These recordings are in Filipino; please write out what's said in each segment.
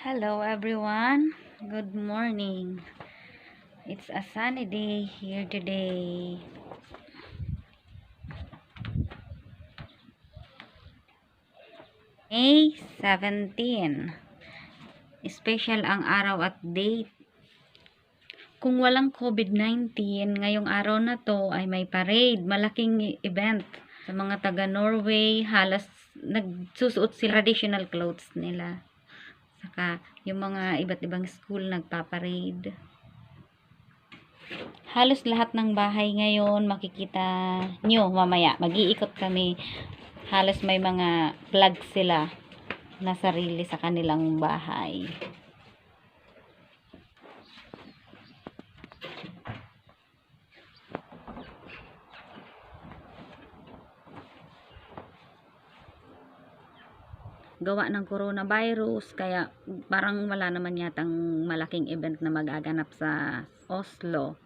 Hello everyone, good morning. It's a sunny day here today. May 17. Special ang araw at date. Kung walang COVID-19, ngayong araw na to ay may parade, malaking event. Sa mga taga Norway, halos nagsusuot sila traditional clothes nila. Saka yung mga iba't ibang school nagpaparade. Halos lahat ng bahay ngayon makikita nyo mamaya. Mag-iikot kami. Halos may mga flag sila na sarili sa kanilang bahay. Gawa ng coronavirus, kaya parang wala naman yatang malaking event na magaganap sa Oslo.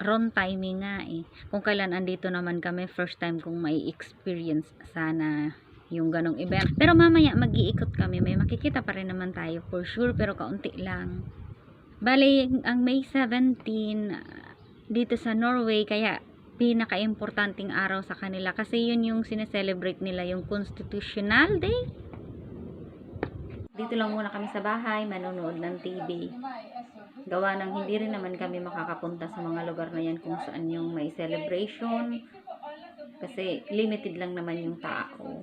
Wrong timing nga eh. Kung kailan andito naman kami, first time kong may experience sana yung ganong event. Pero mamaya mag-iikot kami, may makikita pa rin naman tayo for sure, pero kaunti lang. Bali, ang May 17 dito sa Norway, kaya pinaka-importanting araw sa kanila kasi yun yung sineselebrate nila, yung Constitutional Day. Dito lang muna kami sa bahay, manonood ng TV. Gawa ng hindi rin naman kami makakapunta sa mga lugar na yan kung saan yung may celebration. Kasi limited lang naman yung tao.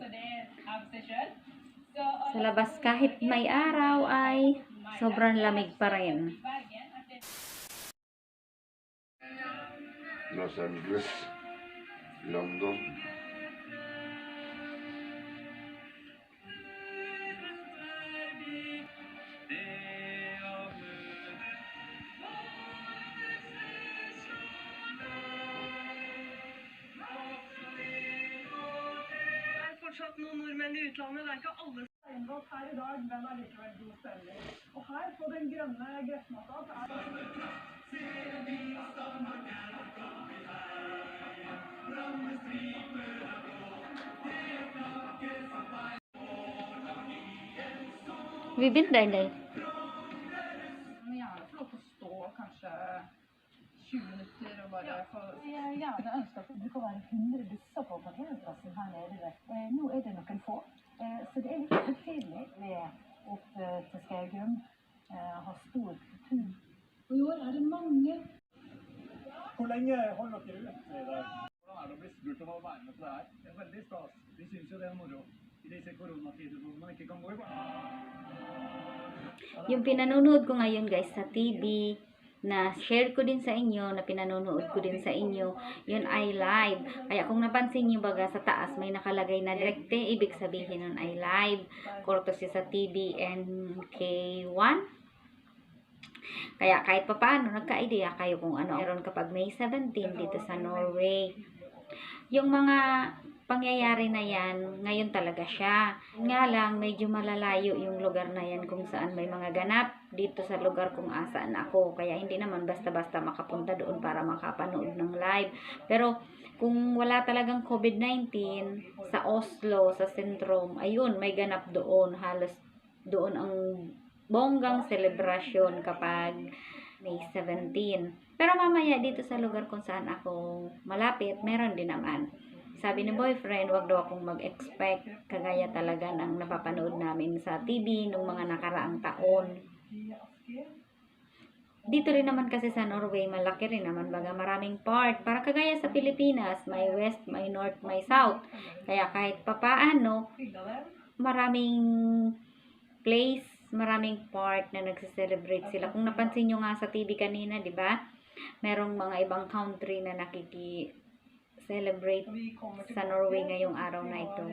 Sa labas kahit may araw ay sobrang lamig pa rin. Los Angeles, London. Fortsatt noen nordmenn i utlandet. Det er ikke alle steingodt her i dag, men allikevel god stemning. Og her på den grønne gressmatta så er We've been there. Men gjerne få lov til å stå kanskje 20 minutter og bare få Jeg gjerne ønsker at det kan være 100 busser på parkeringsplassen her nede. Nå er det noen få. Så det er litt høytidelig med opp til Skaugum. Har stor kultur. Og i år er det mange. Hvor lenge holder dere ut i dag? Hvordan er det å bli spurt om å være med på det her? Det er veldig stas. Vi synes jo det er moro i disse koronatider hvor man ikke kan gå i bar. Yung pinanonood ko ngayon guys sa TV, na share ko din sa inyo, na pinanonood ko din sa inyo, yun ay live. Kaya kung napansin nyo baga sa taas may nakalagay na direkte, ibig sabihin nun ay live. Courtesy sa TVNK1. Kaya kahit pa paano, nagka-idea kayo kung ano meron kapag May 17 dito sa Norway. Yung mga pangyayari na yan, ngayon talaga siya. Nga lang, medyo malalayo yung lugar na yan kung saan may mga ganap dito sa lugar kung asaan ako. Kaya hindi naman basta-basta makapunta doon para makapanood ng live. Pero kung wala talagang COVID-19 sa Oslo, sa sentrum, ayun, may ganap doon. Halos doon ang bonggang selebrasyon kapag May 17. Pero mamaya dito sa lugar kung saan ako malapit, meron din naman. Sabi ni boyfriend, wag daw akong mag-expect kagaya talaga ng napapanood namin sa TV nung mga nakaraang taon. Dito rin naman kasi sa Norway, malaki rin naman baga maraming part. Para kagaya sa Pilipinas, may west, may north, may south. Kaya kahit papaano, maraming place, maraming part na nagse-celebrate sila. Kung napansin nyo nga sa TV kanina, di ba? Merong mga ibang country na nakiki-celebrate sa Norway ngayong araw na ito.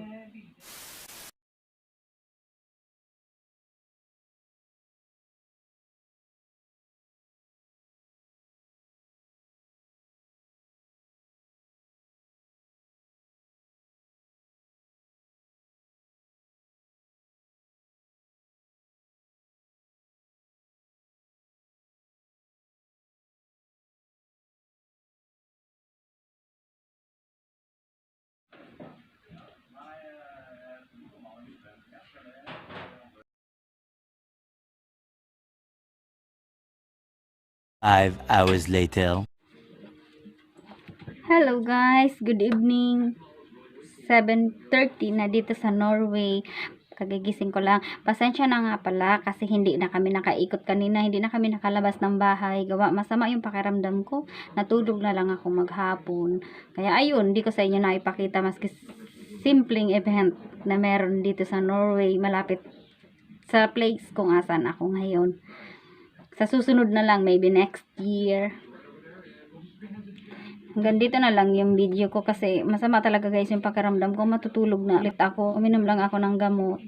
5 hours later. Hello guys, good evening. 7:30 na dito sa Norway. Kagigising ko lang. Pasensya na nga pala kasi hindi na kami nakaikot kanina, hindi na kami nakalabas ng bahay. Gawa masama yung pakiramdam ko. Natulog na lang ako maghapon. Kaya ayun, hindi ko sa inyo naipakita maski simpleng event na meron dito sa Norway, malapit sa place kung asan ako ngayon. Sa susunod na lang, maybe next year. Hanggang dito na lang yung video ko kasi masama talaga guys yung pakiramdam ko. Matutulog na ulit ako. Uminom lang ako ng gamot.